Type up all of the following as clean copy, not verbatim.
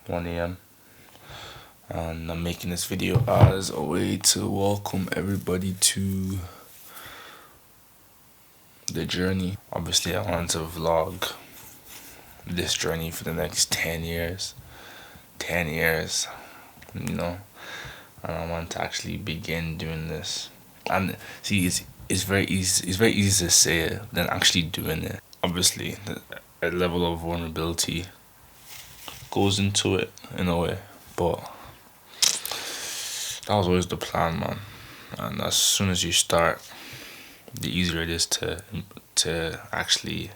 1 a.m. and I'm making this video as a way to welcome everybody to the journey. Obviously, I want to vlog this journey for the next 10 years. 10 years, and I want to actually begin doing this. And see, it's very easy. It's very easy to say it than actually doing it. Obviously, a level of vulnerability goes into it in a way, but that was always the plan, man. And as soon as you start, the easier it is to actually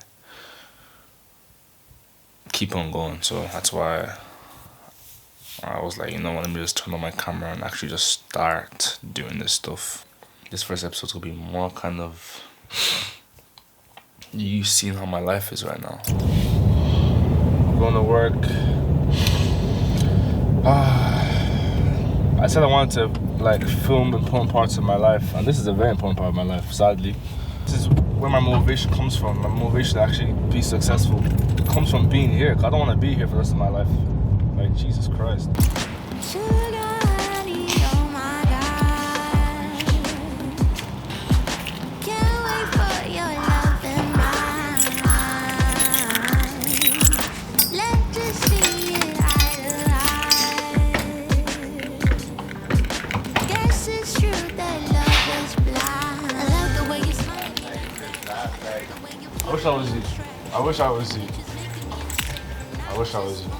keep on going. So that's why I was like, let me just turn on my camera and actually just start doing this stuff. This first episode's gonna be more kind of you seeing how my life is right now. I'm going to work. I said I wanted to film important parts of my life, and this is a very important part of my life, sadly. This is where my motivation comes from. My motivation to actually be successful. It comes from being here, 'cause I don't want to be here for the rest of my life. Like, Jesus Christ. I wish I was you. I wish I was you. I wish I was you.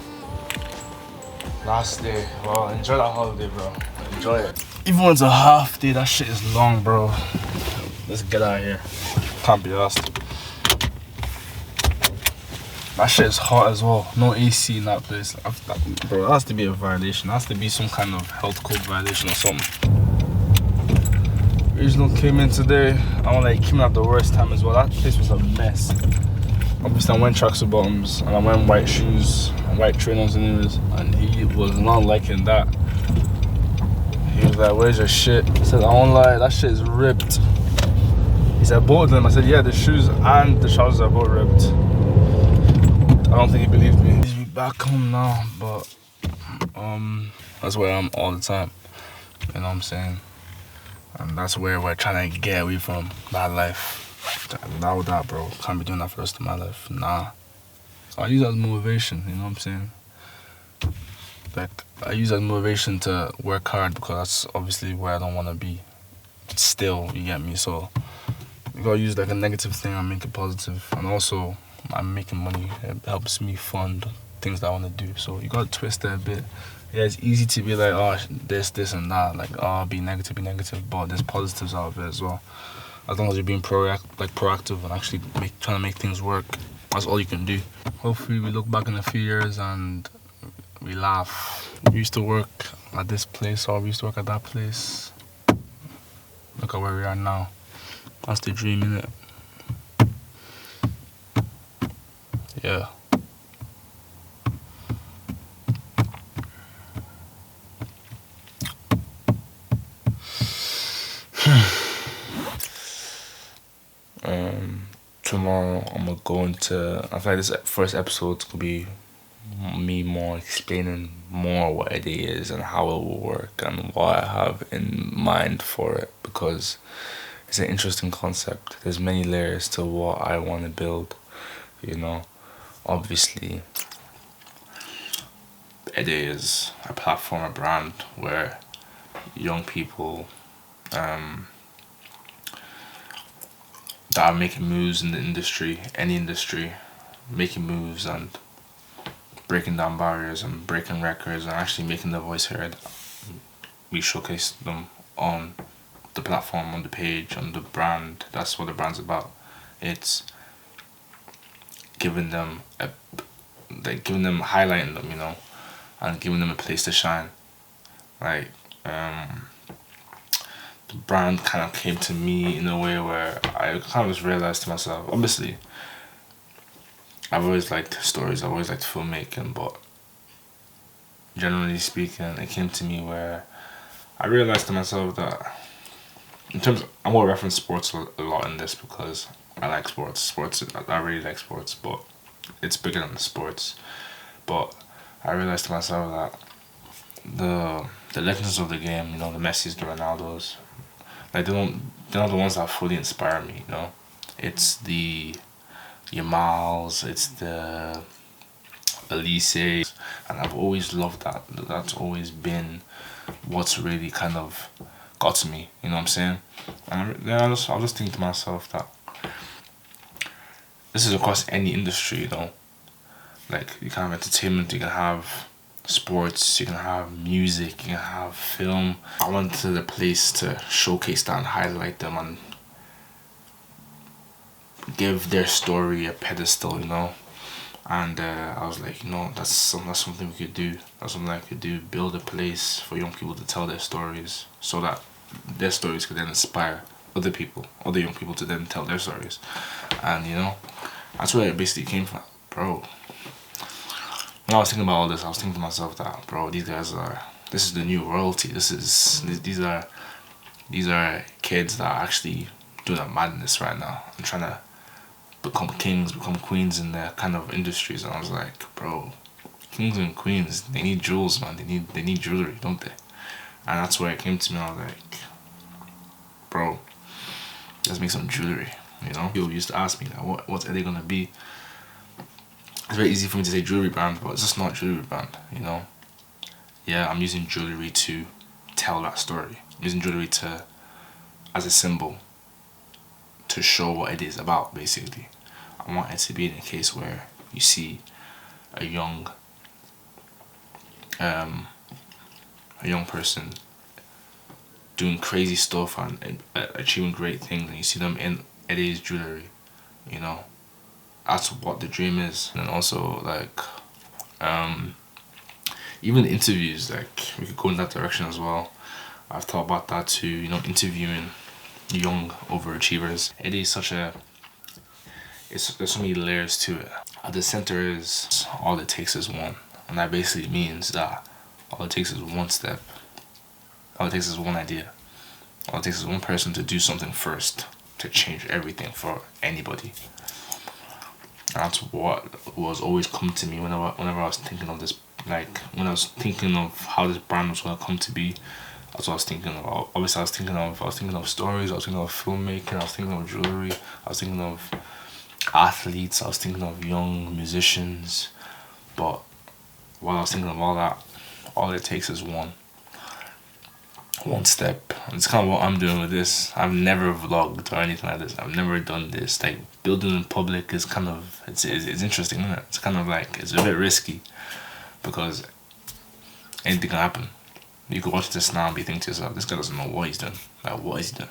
Last day. Well, enjoy that holiday, bro. Enjoy it. Even when it's a half day, that shit is long, bro. Let's get out of here. Can't be asked. That shit is hot as well. No AC in that place. Bro, that has to be a violation. That has to be some kind of health code violation or something. Regional came in today. I came in at the worst time as well. That place was a mess. Obviously, I went tracksuit bottoms and I went white shoes and white trainers anyways, and he was not liking that. He was like, "Where's your shit?" I said, "I won't lie, that shit is ripped." He said, "Both of them." I said, "Yeah, the shoes and the trousers are both ripped." I don't think he believed me. He's back home now, but that's where I'm all the time. You know what I'm saying? And that's where we're trying to get away from that life. Now that, bro, can't be doing that for the rest of my life. Nah. I use that as motivation, you know what I'm saying? Like, I use that as motivation to work hard, because that's obviously where I don't want to be. Still, you get me? So, you gotta use like a negative thing and make it positive. And also, I'm making money. It helps me fund things that I want to do. So, you gotta twist it a bit. Yeah, it's easy to be like, oh, this and that. Like, oh, be negative. But there's positives out of it as well. As long as you're being proactive and actually trying to make things work, that's all you can do. Hopefully we look back in a few years and we laugh. We used to work at this place, or we used to work at that place. Look at where we are now. That's the dream, innit? Yeah. Tomorrow I'm gonna go into, I feel like this first episode's gonna be me more explaining more what EDE is and how it will work and what I have in mind for it, because it's an interesting concept. There's many layers to what I want to build, Obviously, EDE is a platform, a brand where young people that are making moves in the industry, any industry, making moves and breaking down barriers and breaking records and actually making their voice heard. We showcase them on the platform, on the page, on the brand. That's what the brand's about. It's giving them highlighting them, and giving them a place to shine. The brand kind of came to me in a way where I kind of just realized to myself, obviously, I've always liked stories, I've always liked filmmaking, but generally speaking, it came to me where I realized to myself that I'm going to reference sports a lot in this, because I like sports. I really like sports, but it's bigger than the sports. But I realized to myself that the legends of the game, the Messis, the Ronaldos, like they're not the ones that fully inspire me. It's the Yamals, it's the Elise, and I've always loved that. That's always been what's really kind of got to me. You know what I'm saying? And I was just thinking to myself that this is across any industry. Like you can have entertainment, you can have sports, you can have music, you can have film. I wanted a place to showcase that and highlight them and give their story a pedestal. And I was like, that's something we could do. That's something I could do. Build a place for young people to tell their stories, so that their stories could then inspire other people, other young people to then tell their stories. And that's where it basically came from, bro. When I was thinking about all this, I was thinking to myself that, bro, this is the new royalty. These are kids that are actually doing a madness right now and trying to become kings, become queens in their kind of industries. And I was like, bro, kings and queens, they need jewels, man. They need jewelry, don't they? And that's where it came to me. I was like, bro, let's make some jewelry. People used to ask me like, what's EDE gonna be? It's very easy for me to say jewelry brand, but it's just not jewelry brand. Yeah, I'm using jewelry to tell that story. I'm using jewelry as a symbol to show what it is about, basically. I want it to be in a case where you see a young person doing crazy stuff and achieving great things, and you see them in EDE's jewelry. That's what the dream is. And also, like, even interviews, like, we could go in that direction as well. I've thought about that too, interviewing young overachievers. EDE is there's so many layers to it. At the center is all it takes is one. And that basically means that all it takes is one step. All it takes is one idea. All it takes is one person to do something first to change everything for anybody. That's what was always coming to me whenever I was thinking of this. Like, when I was thinking of how this brand was gonna come to be, that's what I was thinking of. Obviously, I was thinking of stories. I was thinking of filmmaking. I was thinking of jewelry. I was thinking of athletes. I was thinking of young musicians. But while I was thinking of all that, all it takes is one step. And it's kind of what I'm doing with this. I've never vlogged or anything like this. I've never done this. Like, building in public is kind of, it's interesting, isn't it? It's kind of like, it's a bit risky because anything can happen. You could watch this now and be thinking to yourself, this guy doesn't know what he's doing. Like, what is he doing?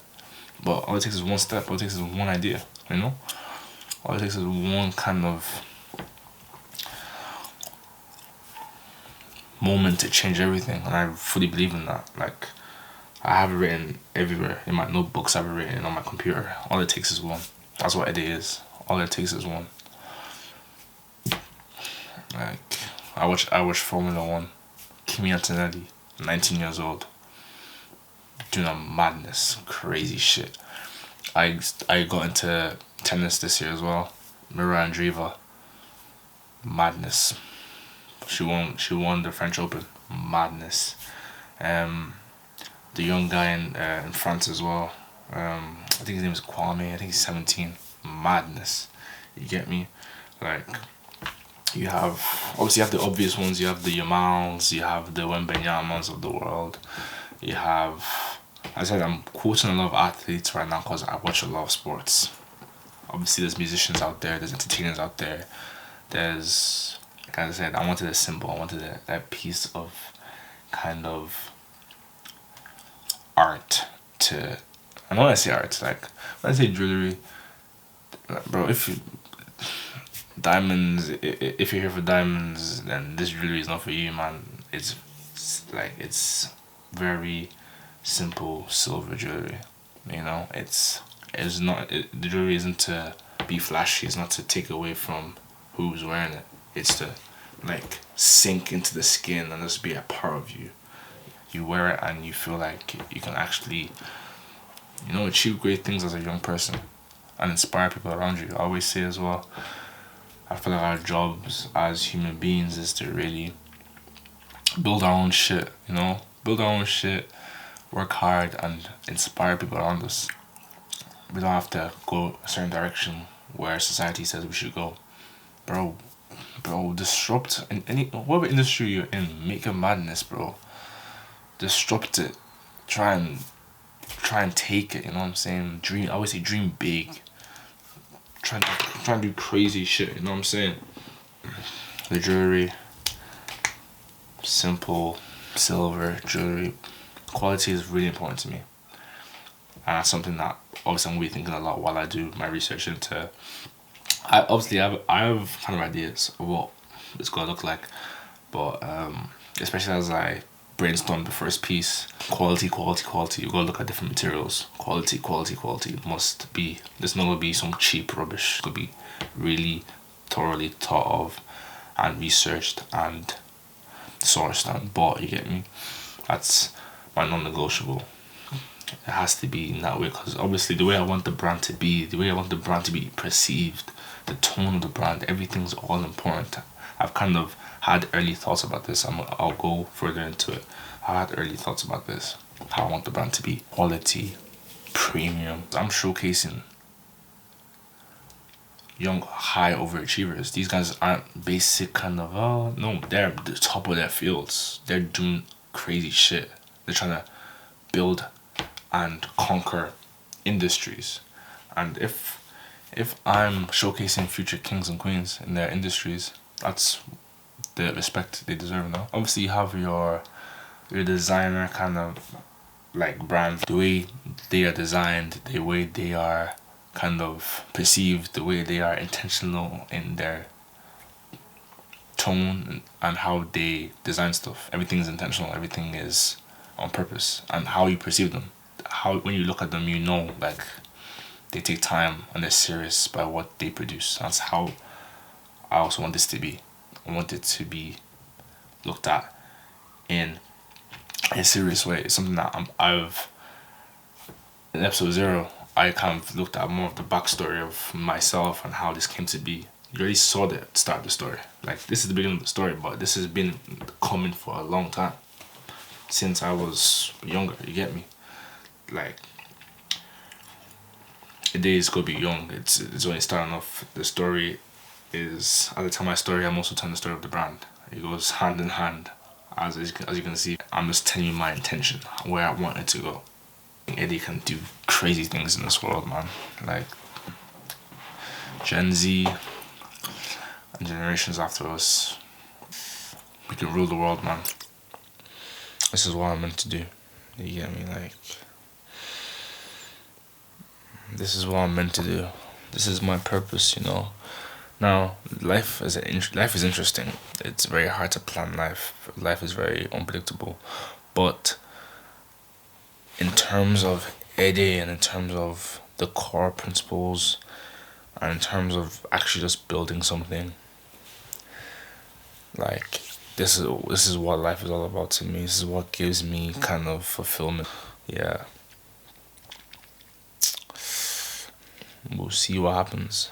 But all it takes is one step. All it takes is one idea, All it takes is one kind of moment to change everything. And I fully believe in that. Like, I have it written everywhere. In my notebooks, I have it written on my computer. All it takes is one. That's what EDE is. All it takes is one. Like, I watch Formula 1. Kimi Antonelli, 19 years old, doing a madness, crazy shit. I got into tennis this year as well. Mira Andreeva, madness. She won the French Open, madness. The young guy in France as well. I think his name is Kwame. I think he's 17. Madness. You get me? Like, you have the obvious ones. You have the Yamals. You have the Wembenyamas of the world. You have, as I said, I'm quoting a lot of athletes right now because I watch a lot of sports. Obviously, there's musicians out there. There's entertainers out there. There's, like I said, I wanted a symbol. I wanted that piece of kind of art to, and when I say art, like when I say jewelry, bro, if you're here for diamonds, then this jewelry is not for you, man. It's very simple silver jewelry. The jewelry isn't to be flashy. It's not to take away from who's wearing it. It's to like sink into the skin and just be a part of you. You wear it and you feel like you can actually, achieve great things as a young person and inspire people around you. I always say as well, I feel like our jobs as human beings is to really build our own shit, you know? Build our own shit, work hard, and inspire people around us. We don't have to go a certain direction where society says we should go. Bro, disrupt in any whatever industry you're in, make a madness, bro. Disrupt it. Try and take it, you know what I'm saying? Dream, I always say dream big. Try and do crazy shit, you know what I'm saying? The jewelry, simple silver jewelry, quality is really important to me. And that's something that obviously I'm gonna be thinking a lot while I do my research into. I have kind of ideas of what it's gonna look like, but especially as I brainstorm the first piece, quality. You gotta look at different materials. Quality. It must be. There's not gonna be some cheap rubbish. It's gonna be really thoroughly thought of and researched and sourced and bought. You get me? That's my non-negotiable. It has to be in that way, because obviously the way I want the brand to be, perceived, the tone of the brand, everything's all important. I've kind of had early thoughts about this. I'll go further into it. I had early thoughts about this, how I want the brand to be. Quality, premium. I'm showcasing young high overachievers. These guys aren't basic kind of, no, they're the top of their fields. They're doing crazy shit. They're trying to build and conquer industries. And if I'm showcasing future kings and queens in their industries, that's the respect they deserve now. Obviously you have your designer kind of like brand, the way they are designed, the way they are kind of perceived, the way they are intentional in their tone and how they design stuff. Everything's intentional, everything is on purpose, and how you perceive them. How when you look at them, you know, like they take time and they're serious by what they produce. That's how I also want this to be. I want it to be looked at in a serious way. It's something that in episode 0, I kind of looked at more of the backstory of myself and how this came to be. You already saw the start of the story. Like, this is the beginning of the story, but this has been coming for a long time. Since I was younger, you get me? Like, EDE is gonna be young. It's only starting off. The story is, as I tell my story, I'm also telling the story of the brand. It goes hand in hand. As you can see, I'm just telling you my intention, where I want it to go. EDE can do crazy things in this world, man. Like, Gen Z and generations after us, we can rule the world, man. This is what I'm meant to do. You get me? Like, this is what I'm meant to do. This is my purpose, you know. Now, life is interesting. It's very hard to plan life. Life is very unpredictable. But in terms of EDE and in terms of the core principles and in terms of actually just building something, like, this is what life is all about to me. This is what gives me kind of fulfillment. Yeah. We'll see what happens.